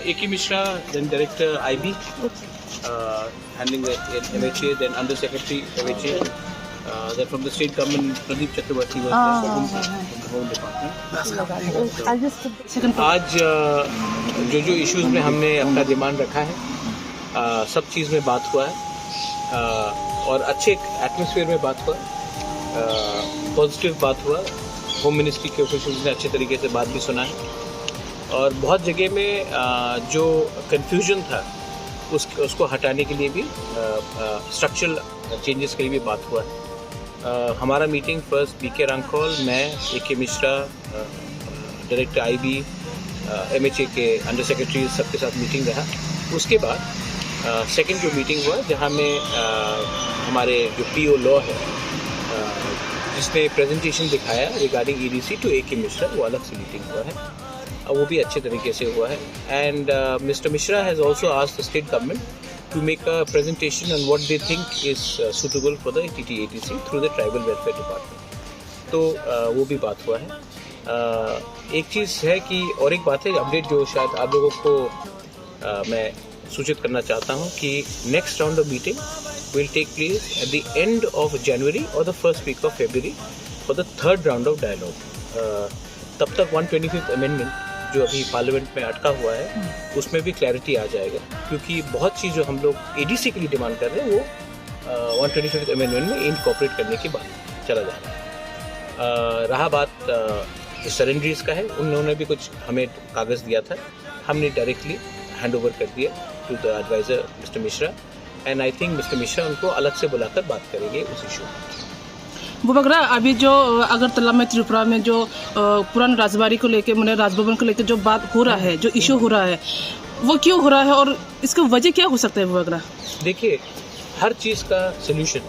A.K. Mishra, then Director IB, handling the MHA, then Under Secretary MHA. Then from the state government, Pradeep Chakrabarti was from the Home Department. आज जो issues में हमने अपना demand रखा है, सब चीज़ में बात हुआ है और अच्छे एटमॉस्फेयर में बात हुआ, पॉजिटिव बात हुआ। होम मिनिस्ट्री के ऑफिशियल्स ने अच्छे तरीके से बात भी सुना है और बहुत जगह में जो कन्फ्यूजन था उसको हटाने के लिए भी स्ट्रक्चरल चेंजेस के लिए भी बात हुआ है। हमारा मीटिंग फर्स्ट बीके रांखोल, मैं, A.K. Mishra, director IB, MHA के अंडर सेक्रेटरी सबके साथ मीटिंग रहा। उसके बाद सेकंड जो मीटिंग हुआ जहां में हमारे जो PO लॉ है जिसने प्रेजेंटेशन दिखाया regarding EDC to A.K. Mishra, वो अलग से मीटिंग हुआ है, वो भी अच्छे तरीके से हुआ है। And mister Mishra has also asked the state government to make a presentation on what they think is suitable for the TTATC through the Tribal Welfare Department. तो वो भी बात हुआ है। एक चीज़ है कि और एक बात है अपडेट जो शायद आप लोगों को मैं सूचित करना चाहता हूँ कि next round of meeting will take place at the end of January और the first week of February for the third round of dialogue. तब तक 125th अमेंडमेंट जो अभी पार्लियामेंट में अटका हुआ है उसमें भी क्लैरिटी आ जाएगा, क्योंकि बहुत चीज़ जो हम लोग ADC के लिए डिमांड कर रहे हैं वो 125th अमेंडमेंट में इनकॉर्पोरेट करने की बात चला जा रहा है। रहा बात सरेंडरीज का है, उन्होंने भी कुछ हमें कागज़ दिया था, हमने डायरेक्टली हैंड ओवर कर दिया to the advisor mister Mishra and I think mister Mishra उनको अलग से बुलाकर बात करेंगे उस इशू में। वो बगरा अभी जो अगरतला में त्रिपुरा में जो पुरान राजबाड़ी को लेके मैंने राजभवन को लेके जो बात हो रहा है, जो इशू हो रहा है, वो क्यों हो रहा है और इसका वजह क्या हो सकता है? वो बगरा देखिए, हर चीज़ का सोल्यूशन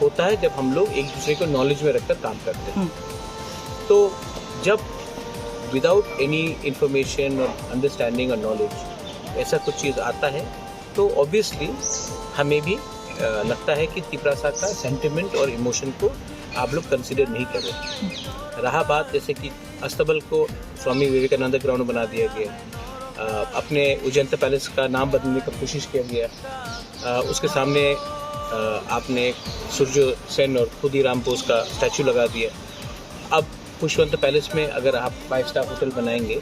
होता है जब हम लोग एक दूसरे को नॉलेज में रखकर काम करते हैं। तो जब विदाउट एनी इंफॉर्मेशन और अंडरस्टैंडिंग और नॉलेज ऐसा कुछ चीज़ आता है तो ऑब्वियसली हमें भी लगता है कि तिपरासा का सेंटिमेंट और इमोशन को आप लोग कंसिडर नहीं कर रहे। रहा बात जैसे कि अस्तबल को स्वामी विवेकानंद ग्राउंड बना दिया गया, अपने उजंता पैलेस का नाम बदलने का कोशिश किया गया, उसके सामने आपने सूर्य सेन और खुदीराम बोस का स्टैचू लगा दिया। अब पुष्पवंत पैलेस में अगर आप 5 स्टार होटल बनाएंगे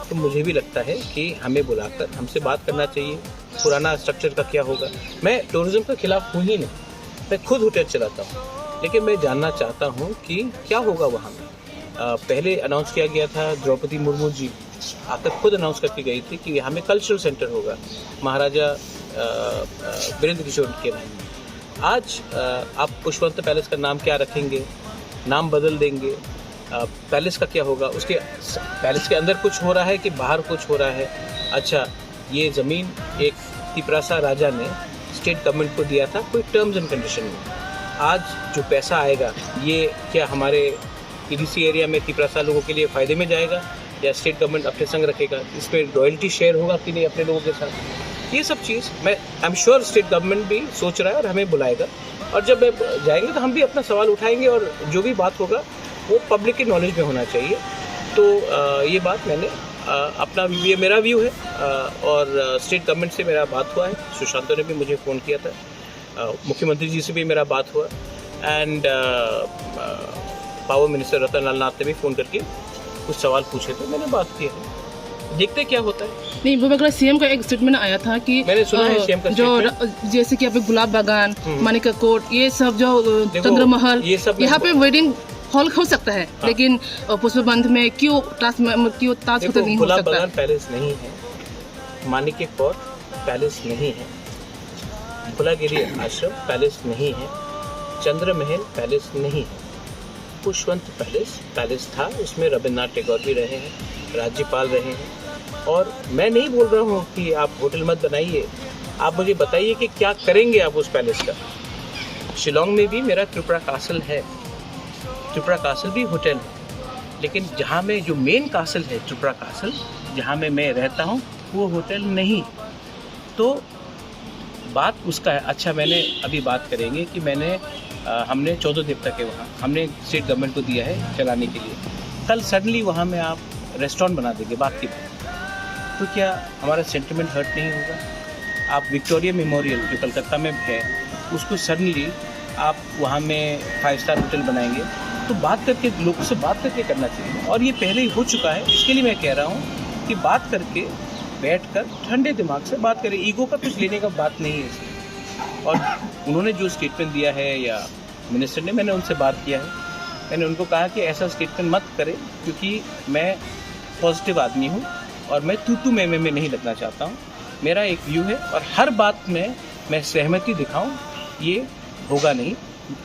तो मुझे भी लगता है कि हमें बुलाकर हमसे बात करना चाहिए, पुराना स्ट्रक्चर का क्या होगा। मैं टूरिज्म के खिलाफ हूँ ही नहीं, मैं खुद होटल चलाता हूँ, लेकिन मैं जानना चाहता हूँ कि क्या होगा वहाँ में। पहले अनाउंस किया गया था, द्रौपदी मुर्मू जी आकर खुद अनाउंस करके गई थी कि यहाँ में कल्चरल सेंटर होगा महाराजा वीरेंद्र किशोर के नाम में। आज आप पुष्पवंत पैलेस का नाम क्या रखेंगे, नाम बदल देंगे, पैलेस का क्या होगा, उसके पैलेस के अंदर कुछ हो रहा है कि बाहर कुछ हो रहा है। अच्छा, ये ज़मीन एक तिपरासा राजा ने स्टेट गवर्नमेंट को दिया था कोई टर्म्स एंड कंडीशन में। आज जो पैसा आएगा ये क्या हमारे EDC एरिया में तिपरासा लोगों के लिए फ़ायदे में जाएगा या स्टेट गवर्नमेंट अपने संग रखेगा? इसमें रॉयल्टी शेयर होगा कि नहीं अपने लोगों के साथ? ये सब चीज़ मैं I am sure state government भी सोच रहा है और हमें बुलाएगा, और जब जाएंगे तो हम भी अपना सवाल उठाएंगे और जो भी बात होगा वो पब्लिक के नॉलेज में होना चाहिए। तो ये बात मैंने अपना ये मेरा व्यू है और स्टेट गवर्नमेंट से मेरा बात हुआ है, सुशांत ने भी मुझे फ़ोन किया था, मुख्यमंत्री जी से भी मेरा बात हुआ एंड पावर मिनिस्टर रतन लाल नाथ ने भी फ़ोन करके कुछ सवाल पूछे थे, मैंने बात की है, देखते क्या होता है। नहीं, वो अगर CM का एक स्टेटमेंट आया था कि मैंने सुना है CM का जो जैसे कि यहाँ पे गुलाब बागान, मानिका कोट, ये सब जो चंद्रमहल, ये सब यहाँ पे वेडिंग हॉल हो सकता है, लेकिन पुष्पबंध में क्यों ताज होटल नहीं हो सकता? गुलाब बागान पैलेस नहीं है, मानिका कोट पैलेस नहीं है, फुलागिरी आश्रम पैलेस नहीं है, चंद्रमहल पैलेस नहीं है, पुष्पवंत पैलेस था, उसमें रविन्द्रनाथ टैगोर भी रहे हैं, राज्यपाल रहे हैं। और मैं नहीं बोल रहा हूँ कि आप होटल मत बनाइए, आप मुझे बताइए कि क्या करेंगे आप उस पैलेस का। शिलोंग में भी मेरा त्रिपुरा कासल है, त्रिपुरा कासल भी होटल है, लेकिन जहाँ में जो मेन कासल है त्रिपुरा कासल, जहाँ में मैं रहता हूँ, वो होटल नहीं। तो बात उसका है। अच्छा, मैंने अभी बात करेंगे कि हमने 14 दिन तक है वहाँ, हमने स्टेट गवर्नमेंट को दिया है चलाने के लिए। कल सडनली वहाँ में आप रेस्टोरेंट बना देंगे बात की बात, तो क्या हमारा सेंटिमेंट हर्ट नहीं होगा? आप विक्टोरिया मेमोरियल जो कलकत्ता में है, उसको सडनली आप वहाँ में 5 स्टार होटल बनाएंगे, तो बात करके लोगों से बात करके करना चाहिए। और ये पहले ही हो चुका है, इसके लिए मैं कह रहा हूँ कि बात करके बैठकर ठंडे दिमाग से बात करें। ईगो का कुछ लेने का बात नहीं है इसमें। और उन्होंने जो स्टेटमेंट दिया है या मिनिस्टर ने, मैंने उनसे बात किया है, मैंने उनको कहा कि ऐसा स्टेटमेंट मत करें, क्योंकि मैं पॉजिटिव आदमी हूँ और मैं तू मैं नहीं लगना चाहता हूँ। मेरा एक व्यू है और हर बात में मैं सहमति दिखाऊँ, ये होगा नहीं।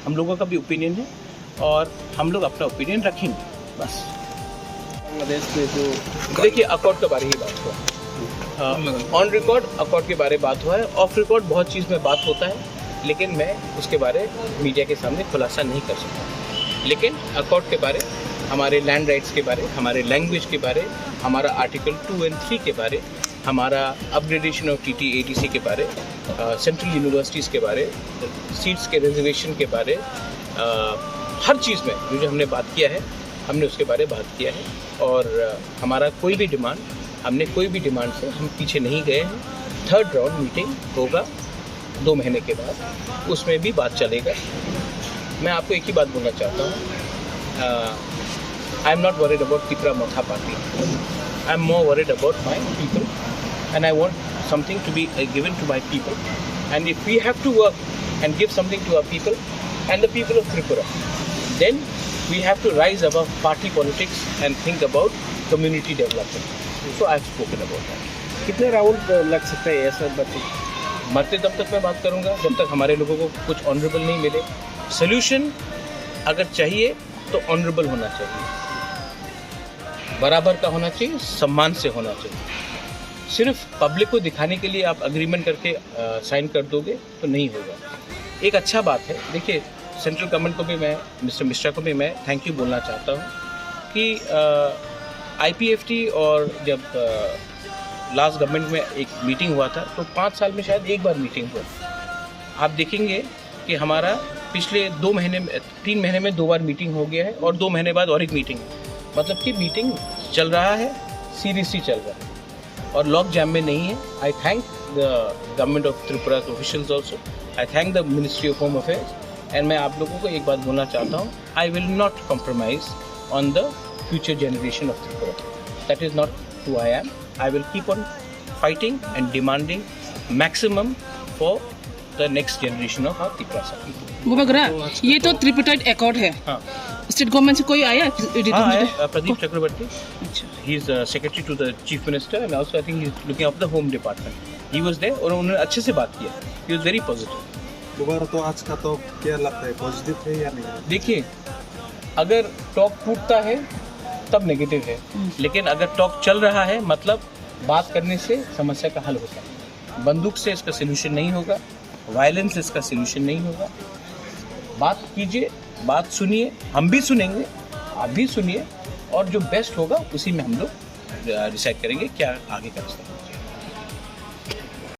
हम लोगों का भी ओपिनियन है और हम लोग अपना ओपिनियन रखेंगे, बस। बांग्लादेश में जो देखिए, अकॉर्ड के बारे ही बात हुआ, ऑन रिकॉर्ड अकॉर्ड के बारे बात हुआ है। ऑफ रिकॉर्ड बहुत चीज़ में बात होता है, लेकिन मैं उसके बारे मीडिया के सामने खुलासा नहीं कर सकता। लेकिन अकॉर्ड के बारे, हमारे लैंड राइट्स के बारे, हमारे लैंग्वेज के बारे, हमारा आर्टिकल 2 और 3 के बारे, हमारा अपग्रेडेशन ऑफ TTATC के बारे, सेंट्रल यूनिवर्सिटीज़ के बारे, सीट्स के रिजर्वेशन के बारे, हर चीज़ में जो हमने बात किया है, हमने उसके बारे में बात किया है। और हमारा कोई भी डिमांड, हमने कोई भी डिमांड से हम पीछे नहीं गए हैं। 3rd राउंड मीटिंग होगा 2 महीने के बाद, उसमें भी बात चलेगा। मैं आपको एक ही बात बोलना चाहता हूँ, I am not worried about Tripura Motha party, I am more worried about my people and I want something to be given to my people, and if we have to work and give something to our people and the people of Tripura, then we have to rise above party politics and think about community development. So I have spoken about that. कितने round लग सकते हैं ऐसा बच्चे? मरते दम तक मैं बात करूंगा, जब तक हमारे लोगों को कुछ ऑनरेबल नहीं मिले। सोल्यूशन अगर चाहिए तो ऑनरेबल होना चाहिए, बराबर का होना चाहिए, सम्मान से होना चाहिए। सिर्फ पब्लिक को दिखाने के लिए आप अग्रीमेंट करके साइन कर दोगे तो नहीं होगा। एक अच्छा बात है, देखिए, सेंट्रल गवर्नमेंट को भी मैं, मिस्टर मिश्रा को भी मैं थैंक यू बोलना चाहता हूँ कि IPFT और जब लास्ट गवर्नमेंट में एक मीटिंग हुआ था, तो 5 साल में शायद एक बार मीटिंग हुआ। आप देखेंगे कि हमारा पिछले 2 महीने में, 3 महीने में 2 बार मीटिंग हो गया है और 2 महीने बाद और एक मीटिंग है। मतलब कि मीटिंग चल रहा है, सीरियसली चल रहा है और लॉक जैम में नहीं है। I thank the government of Tripura officials also, I thank the ministry of home affairs. And मैं आप लोगों को एक बात बोलना चाहता हूँ, I will not compromise on the future generation of Tripura. That is not who I am. I will keep on fighting and demanding maximum for the next generation of our Tripura. Bubagra, ये तो ट्रिपटाइट अकॉर्ड है। हाँ, स्टेट गवर्नमेंट से कोई आया? Pradeep Chakraborty, he is secretary to the chief minister and also I think he is looking after the home department. He was there और उन्होंने अच्छे से बात किया। He was very positive. दोबारा तो आज का तो क्या लगता है, पॉजिटिव है या नहीं? देखिए, अगर टॉक टूटता है तब नेगेटिव है, लेकिन अगर टॉक चल रहा है मतलब बात करने से समस्या का हल होता है। बंदूक से इसका सोल्यूशन नहीं होगा, वायलेंस से इसका सोल्यूशन नहीं होगा। बात कीजिए, बात सुनिए, हम भी सुनेंगे, आप भी सुनिए, और जो बेस्ट होगा उसी में हम लोग डिसाइड करेंगे क्या आगे कर सकते हैं।